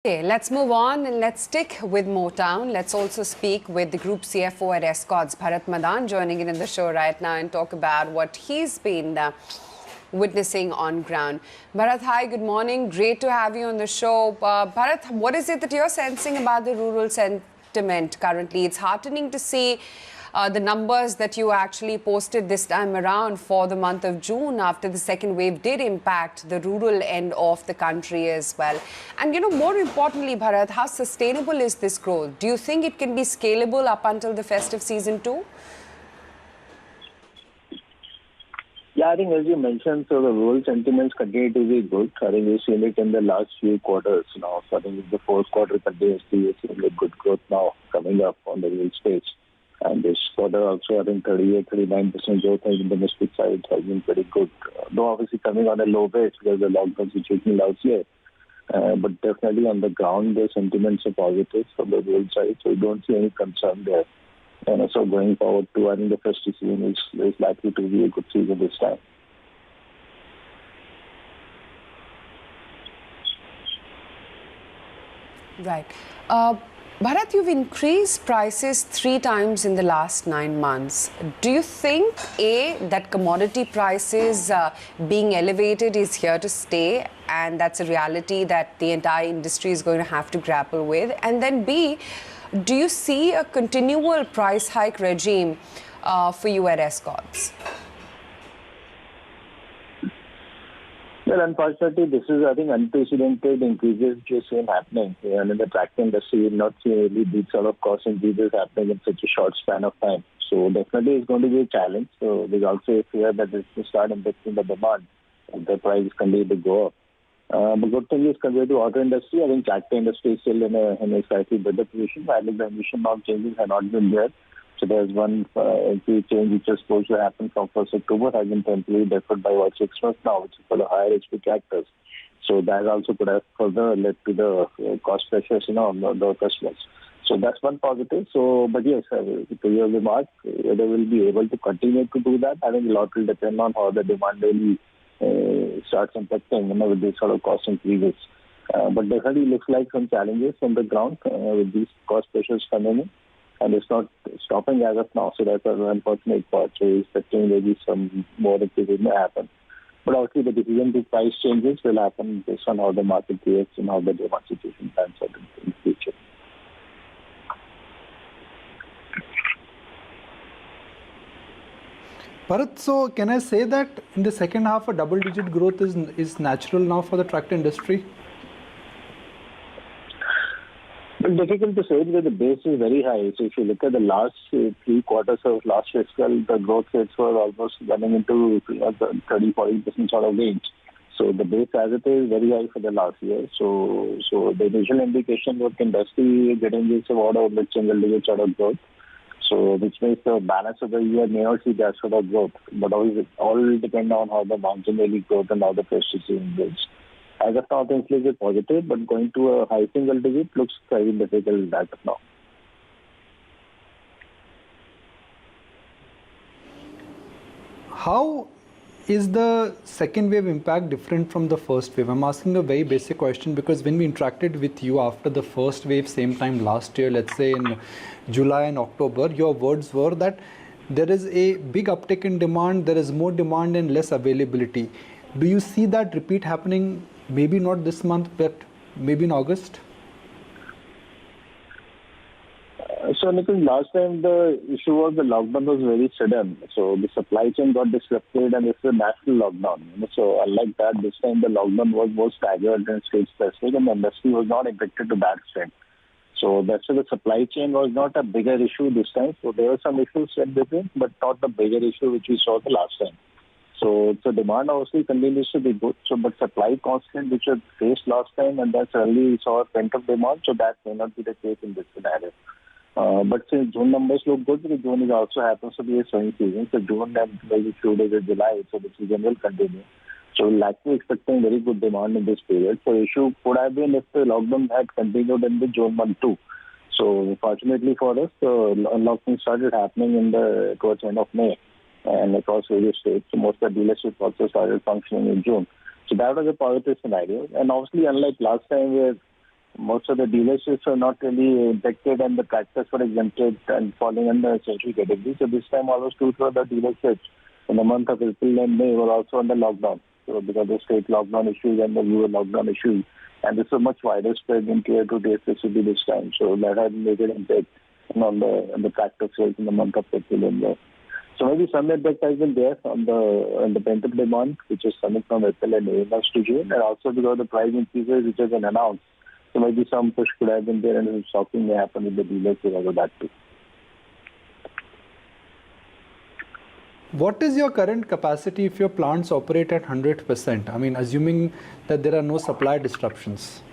Okay, let's move on and let's stick with Motown. Let's also speak with the Group CFO at Escorts, Bharat Madan, joining in the show right now and talk about what he's been witnessing on ground. Bharat, hi, good morning. Great to have you on the show. Bharat, what is it that you're sensing about the rural sentiment currently? It's heartening to see the numbers that you actually posted this time around for the month of June after the second wave did impact the rural end of the country as well. And, more importantly, Bharat, how sustainable is this growth? Do you think it can be scalable up until the festive season too? Yeah, I think as you mentioned, so the rural sentiments continue to be good. I think we've seen it in the last few quarters now. So I think the fourth quarter continuously we're seeing a good growth now coming up on the rural space. And this quarter also, I think 38-39% growth on the domestic side has been pretty good. Though obviously coming on a low base because of the lockdown situation last year. But definitely on the ground, the sentiments are positive from the rural side. So we don't see any concern there. And so going forward too, I think the festive season is likely to be a good season this time. Right. Bharat, you've increased prices 3 times in the last 9 months. Do you think, A, that commodity prices being elevated is here to stay and that's a reality that the entire industry is going to have to grapple with? And then B, do you see a continual price hike regime for you at Escorts? Well, unfortunately, this is, I think, unprecedented increases which you're seeing happening. And in the tractor industry, you've not seen really these sort of cost increases happening in such a short span of time. So definitely it's going to be a challenge. So there's also a fear that this will start impacting the demand if the prices continue to go up. The good thing is compared to auto industry, I think tractor industry is still in a slightly better position. I think the emission norm changes have not been there. So there's one entry change which is supposed to happen from 1st October has been temporarily deferred by about 6 months now, which is for the higher HP tractors. So that also could have further led to the cost pressures, on the customers. So that's one positive. So, but yes, to your remark, they will be able to continue to do that. I think a lot will depend on how the demand really starts impacting, with these sort of cost increases. But definitely looks like some challenges on the ground with these cost pressures coming in. And it's not stopping as of now, so that's an unfortunate part. So we're expecting maybe some more increases may happen. But obviously the decision to price changes will happen based on how the market reacts and how the demand situation pans out in the future. Bharat, so can I say that in the second half a double-digit growth is natural now for the tractor industry? Well, difficult to say because the base is very high. So if you look at the last 3 quarters of last fiscal, the growth rates were almost running into 30-40% sort of range. So the base as it is very high for the last year. So the initial indication was industry getting this order of mid-single digit sort of growth. So which means the balance of the year may not see that sort of growth. But always all will depend on how the monsoon really growth and how the festive season goes. As of now, things look positive, but going to a high single digit looks very difficult as of now. How is the second wave impact different from the first wave? I'm asking a very basic question because when we interacted with you after the first wave, same time last year, let's say in July and October, your words were that there is a big uptick in demand, there is more demand and less availability. Do you see that repeat happening? Maybe not this month, but maybe in August? So, Nikhil, last time the issue was the lockdown was very sudden. So, the supply chain got disrupted and it's a national lockdown. So, unlike that, this time the lockdown was more staggered and state-specific and the industry was not affected to that extent. So, that's why the supply chain was not a bigger issue this time. So, there were some issues in between, but not the bigger issue which we saw the last time. So demand obviously continues to be good. So, but supply constant which was faced last time, and then suddenly we saw a pent-up demand. So that may not be the case in this scenario. But since June numbers look good, because June is also happens to be a sowing season. So June and maybe few days of July, so the season will continue. So we're likely expecting very good demand in this period. So issue could have been if the lockdown had continued in the June month too. So fortunately for us, the unlocking started happening towards the end of May. And across various states. So most of the dealerships also started functioning in June. So that was a positive scenario. And obviously, unlike last time where most of the dealerships are not really impacted and the tractors were exempted and falling under essential category. So this time almost two-thirds of the dealerships in the month of April and May were also under lockdown. So because of state lockdown issues and the rural lockdown issues, and this is much wider spread in tier 2 tier 3 city this time. So that had a major impact on the tractor sales in the month of April and May. So maybe some impact has been there on the pent-up demand, which is coming from April and May to June, and also because of the price increases which have been announced. So maybe some push could have been there, and some stocking may happen with the dealers because of that too. What is your current capacity if your plants operate at 100%? I mean, assuming that there are no supply disruptions.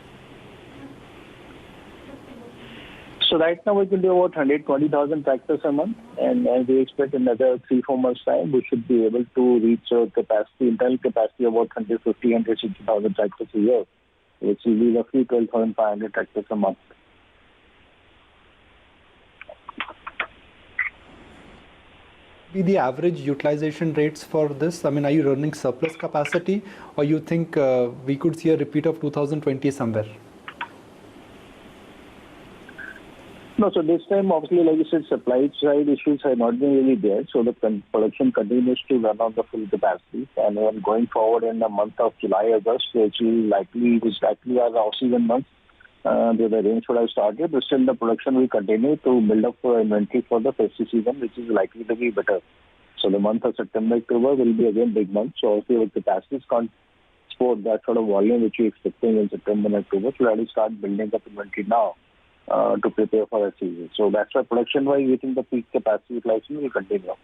So right now we can do about 120,000 tractors a month, and we expect another 3-4 months time we should be able to reach a capacity, internal capacity of about 150,000-160,000 tractors a year, which will be roughly 12,500 tractors a month. Be the average utilization rates for this? I mean, are you running surplus capacity, or you think we could see a repeat of 2020 somewhere? No, so this time, obviously, like you said, supply side issues have not been really there. So the production continues to run on the full capacity. And then going forward in the month of July, August, which likely are the off-season months, the rains would have started. But still, the production will continue to build up inventory for the festive season, which is likely to be better. So the month of September, October will be again big months. So obviously, with capacities can't support that sort of volume which we're expecting in September and October, so already start building up inventory now. To prepare for a season. So that's why production-wise, we think the peak capacity utilization will continue.